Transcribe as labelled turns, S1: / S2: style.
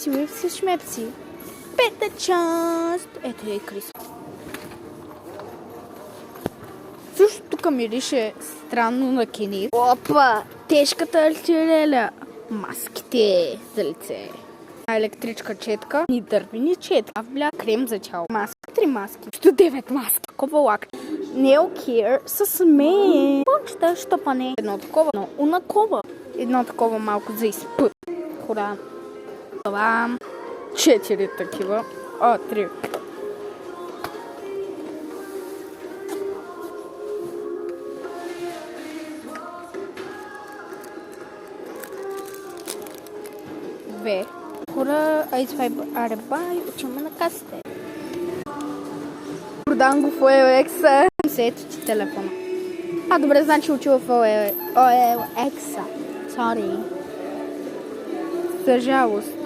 S1: ми все шмепси. Пета част. Ето е Крис. Също тук мирише странно на кини. Опа! Тежката артилерия. Маските за лице. Електричка четка. Ни дървени четка. Вля крем за тяло. Маски. 3 маски. 9 маски. Такова лак. Nail care с мен. Почта щопане. Едно такова. Но унакова. Едно такова малко за изпът. Хора. Това. 4 такива. 3. Хора, това е бай, учим на касите. Продам го в OLX. Сето ти телефона. Добре, значи учила в OLX. Sorry. За жалост.